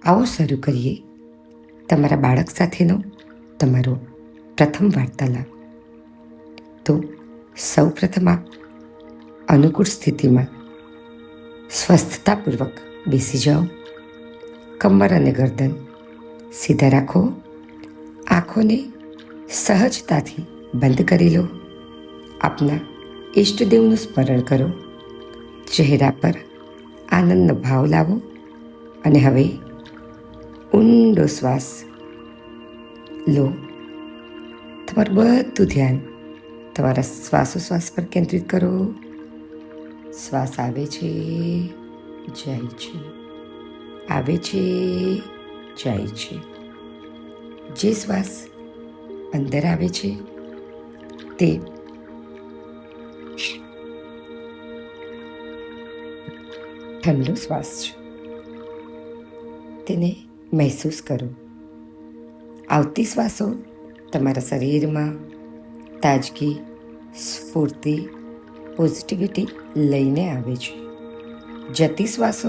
આવો શરૂ કરીએ તમારા બાળક સાથેનો તમારો પ્રથમ વાર્તાલાપ. તો સૌ પ્રથમ આપ અનુકૂળ સ્થિતિમાં સ્વસ્થતાપૂર્વક બેસી જાઓ. કમર અને ગરદન સીધા રાખો. આંખોને સહજતાથી બંધ કરી લો. આપના ઈષ્ટદેવનું સ્મરણ કરો. ચહેરા પર આનંદનો ભાવ લાવો અને હવે ઊંડો શ્વાસ લો. તમારું બધું ધ્યાન તમારા શ્વાસોશ્વાસ પર કેન્દ્રિત કરો. શ્વાસ આવે છે, જાય છે, આવે છે, જાય છે. જે શ્વાસ અંદર આવે છે તે ઠંડો શ્વાસ છે. તેને મહેસૂસ કરો. આવતી શ્વાસો તમારા શરીરમાં તાજગી, સ્ફૂર્તિ, પોઝિટિવિટી લઈને આવે છે. જતી શ્વાસો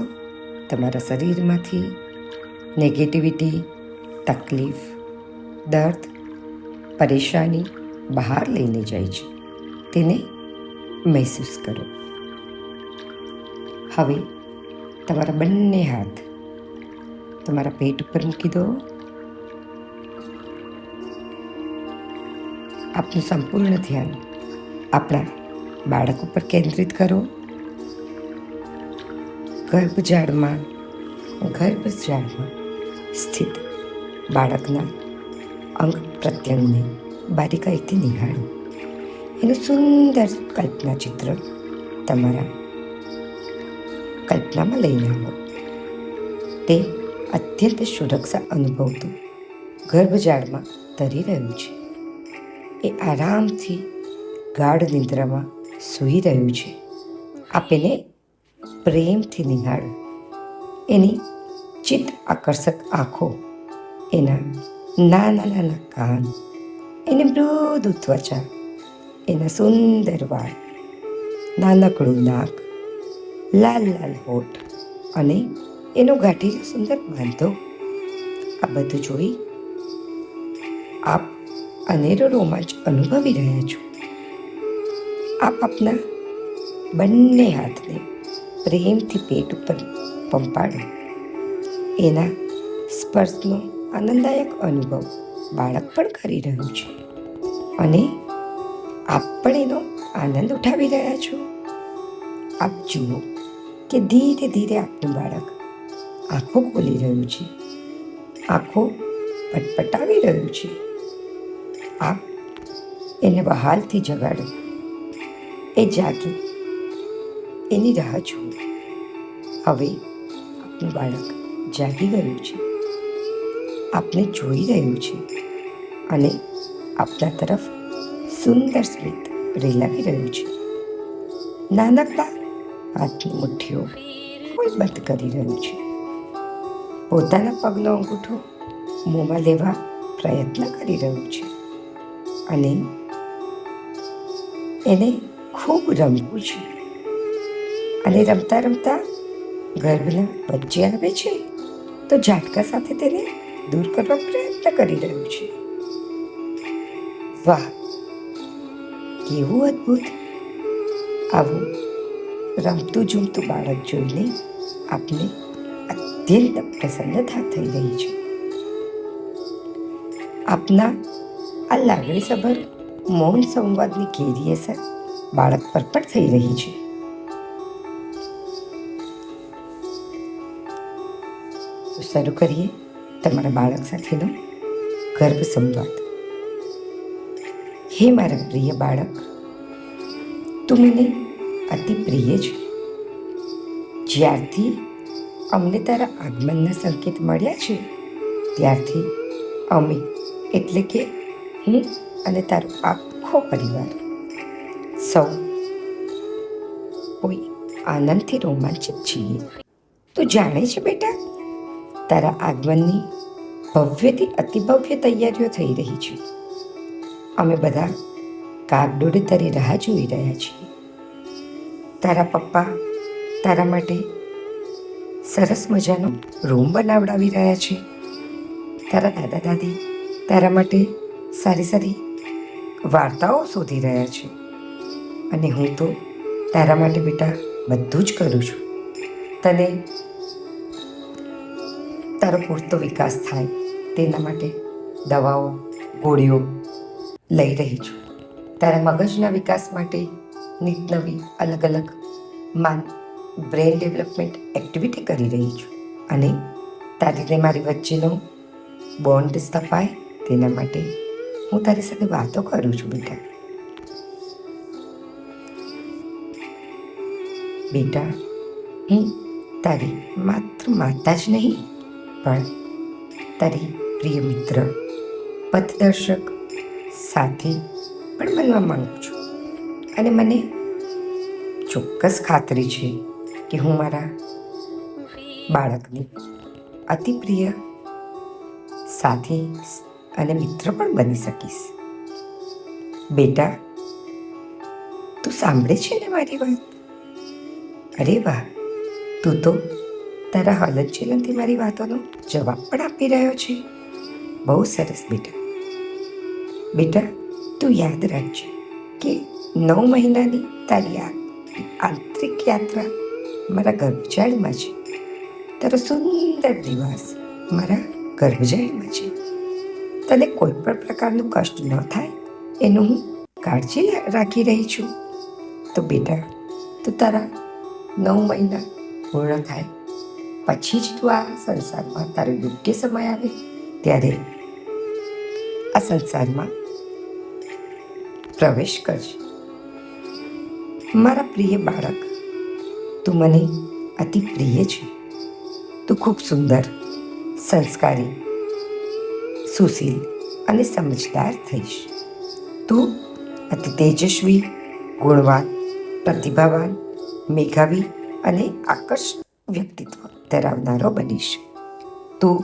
તમારા શરીરમાંથી નેગેટિવિટી, તકલીફ, દર્દ, પરેશાની બહાર લઈને જાય છે. તેને મહેસૂસ કરો. હવે તમારા બંને હાથ તમારા પેટ ઉપર મૂકી દો. આપનું સંપૂર્ણ ધ્યાન આપણા બાળક ઉપર કેન્દ્રિત કરો. ગર્ભજાળમાં સ્થિત બાળકના અંગ પ્રત્યંગને બારીકાઈથી નિહાળો. એનું સુંદર કલ્પના ચિત્ર તમારા કલ્પનામાં લઈને આવો. તે અત્યંત સુરક્ષા અનુભવતું ગર્ભજાળમાં તરી રહ્યું છે. એ આરામથી ગાઢ નિંદ્રામાં સૂઈ રહ્યું છે. આપ એને પ્રેમથી નિહાળો. એની ચિત્ત આકર્ષક આંખો, એના નાના નાના કાન, એની મૃદુ ત્વચા, એના સુંદર વાળ, નાનકડું નાક, લાલ લાલ હોઠ અને એનો ગાંઠીલો સુંદર બાંધો. આ બધું જોઈ આપ અનેરો રોમાંચ અનુભવી રહ્યા છો. આપ આપના બંને હાથને પ્રેમથી પેટ ઉપર પંપાડો. એના સ્પર્શનો આનંદદાયક અનુભવ બાળક પણ કરી રહ્યું છે અને આપ પણ એનો આનંદ ઉઠાવી રહ્યા છો. આપ જુઓ કે ધીરે ધીરે આપનું બાળક આંખો ખોલી રહ્યું છે, આંખો પટપટાવી રહ્યું છે. આપ એને બહાલથી જગાડો. એ જાગે, એની રાહ જુઓ. હવે આપનું બાળક જાગી ગયું છે, આપને જોઈ રહ્યું છે અને આપના તરફ સુંદર સ્મિત રેલાવી રહ્યું છે. નાનકડા હાથની મુઠ્ઠીઓ બંધ કરી રહ્યું છે. પોતાના પગનો અંગૂઠો મોંમાં લેવા પ્રયત્ન કરી રહ્યું છે અને એને ખૂબ રમવું છે. અને રમતા રમતા ગર્ભના વચ્ચે આવે છે તો ઝાટકા સાથે તેને દૂર કરવા પ્રયત્ન કરી રહ્યું છે. વાહ, કેવું અદ્ભુત! આવું રમતું ઝૂમતું બાળક જોઈને આપને અત્યંત પ્રસન્નતા થઈ રહી છે. આપના આ લાગણીસભર મૌન સંવાદની ઘેરી અસર બાળક પર પણ થઈ રહી છે. તો શરૂ કરીએ તમારા બાળક સાથેનો ગર્ભ સંવાદ. હે મારા પ્રિય બાળક, તું મને અતિ પ્રિય છે. જ્યારથી અમને તારા આગમનના સંકેત મળ્યા છે ત્યારથી અમે એટલે કે હું અને તારો આખો પરિવાર સૌ કોઈ આનંદથી રોમાંચિત છીએ. તું જાણે છે બેટા, તારા આગમનની ભવ્યથી અતિભવ્ય તૈયારીઓ થઈ રહી છે. અમે બધા કાગડોળે તારી રાહ જોઈ રહ્યા છીએ. તારા પપ્પા તારા માટે સરસ મજાનો રૂમ બનાવડાવી રહ્યા છે. તારા દાદા દાદી તારા માટે સારી સારી વાર્તાઓ શોધી રહ્યા છે અને હું તો તારા માટે બેટા બધું જ કરું છું. તને તારો પૂરતો વિકાસ થાય તેના માટે દવાઓ ગોળીઓ લઈ રહી છું. તારા મગજના વિકાસ માટે નિત નવી અલગ અલગ બ્રેન ડેવલપમેન્ટ એક્ટિવિટી કરી રહી છું અને તારીને મારી વચ્ચેનો બોન્ડ સ્થપાય તેના માટે હું તારી સાથે વાતો કરું છું બેટા. બેટા, હું તારી માત્ર માતા જ નહીં પણ તારી પ્રિય મિત્ર, પથદર્શક, સાથી પણ બનવા માંગુ છું અને મને ચોક્કસ ખાતરી છે કે હું મારા બાળકની અતિ પ્રિય સાથી અને મિત્ર પણ બની શકીશ. બેટા, તું સાંભળે છે ને મારી વાત? અરે વાહ, તું તો તારા હલનચલનથી મારી વાતોનો જવાબ પણ આપી રહ્યો છે. બહુ સરસ બેટા. બેટા, તું યાદ રાખજે કે 9 મહિનાની તારી આંતરિક યાત્રા મારા ગર્ભજાળમાં છે. તારો સુંદર દિવસ મારા ગર્ભજાળમાં છે. તને કોઈ પણ પ્રકારનું કષ્ટ ન થાય એનું હું કાળજી રાખી રહી છું. તો બેટા, તું તારા 9 મહિના પૂર્ણ થાય પછી જ તું આ સંસારમાં તારો યોગ્ય સમય આવે ત્યારે આ સંસારમાં પ્રવેશ કરજે. મારા પ્રિય બાળક, તું મને અતિ પ્રિય છે. તું ખૂબ સુંદર, સંસ્કારી, સુશીલ અને સમજદાર થઈશ. તું અતિ તેજસ્વી, ગુણવાન, પ્રતિભાવાન, મેધાવી અને આકર્ષક વ્યક્તિત્વ ધરાવનારો બનીશ. તું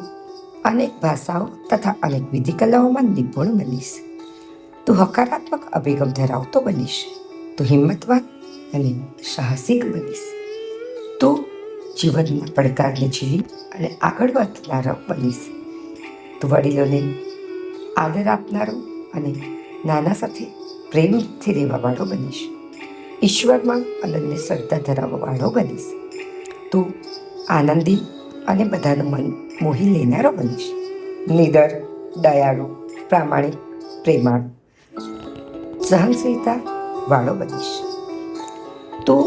અનેક ભાષાઓ તથા અનેક વિધિ કલાઓમાં નિપુણ બનીશ. તું હકારાત્મક અભિગમ ધરાવતો બનીશ. તું હિંમતવાન અને સાહસિક બનીશ. તું જીવનના પડકારને ઝીલી અને આગળ વધનારો બનીશ. તું વડીલોને આદર આપનારો અને નાના સાથે પ્રેમથી રહેવાવાળો બનીશ. ઈશ્વરમાં અનન્ય શ્રદ્ધા ધરાવવાવાળો બનીશ. તું આનંદી અને બધાનું મન મોહી લેનારો બનીશ. નિડર, દયાળુ, પ્રામાણિક, પ્રેમાળ, સહનશીલતા વાળો બનીશ. તું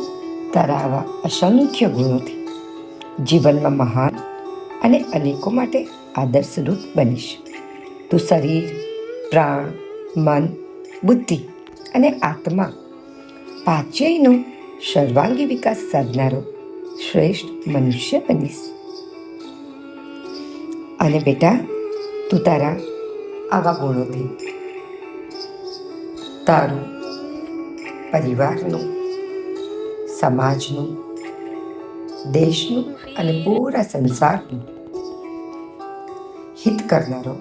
તારા આવા અસંખ્ય ગુણોથી જીવનમાં મહાન અને અનેકો માટે આદર્શરૂપ બનીશ. તું શરીર, પ્રાણ, મન, બુદ્ધિ અને આત્મા પાંચેયનો સર્વાંગી વિકાસ સાધનારો શ્રેષ્ઠ મનુષ્ય બનીશ. અને બેટા, તું તારા આવા ગુણોથી તારું, પરિવારનું, સમાજનું, દેશનું અને પૂરા સંસારનું હિત કરનારો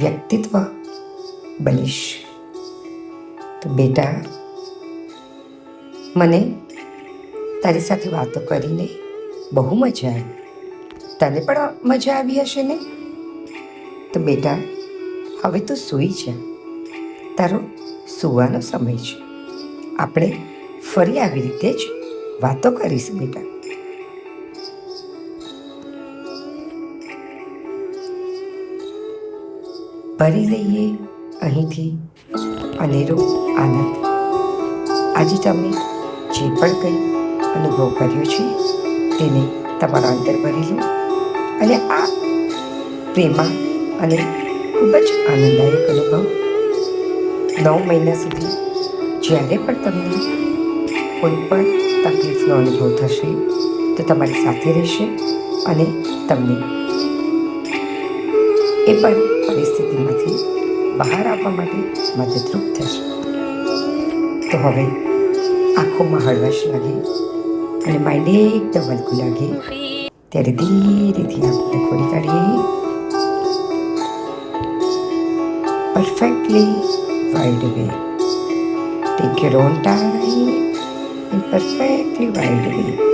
વ્યક્તિત્વ બનીશ. તો બેટા, મને તારી સાથે વાતો કરીને બહુ મજા આવી. તને પણ મજા આવી હશે ને? તો બેટા, હવે તું સૂઈ જા. તારો સૂવાનો સમય છે. આપણે ફરી આવી રીતે જ વાતો કરીશું બેટા. ભરી લઈએ અહીંથી અનેરો આનંદ. આજે તમે જે પણ કંઈ અનુભવ કર્યો છે તેને તમારા અંદર ભરી લો અને આ પ્રેમા અને ખૂબ જ આનંદદાયક અનુભવ 9 મહિના સુધી જ્યારે પણ તમને કોઈ પણ તકલીફનો અનુભવ થશે તો તમારી સાથે રહેશે અને તમને એ પણ પરિસ્થિતિમાંથી બહાર આવવા માટે મદદરૂપ થશે. તો હવે આંખોમાં હળવાશ લાગે અને માઇન્ડ એકદમ હલકું લાગે ત્યારે ધીરેથી આંખોને ખોલી કાઢીએ. Perfectly wide awake. Take your own time and perfectly wide awake.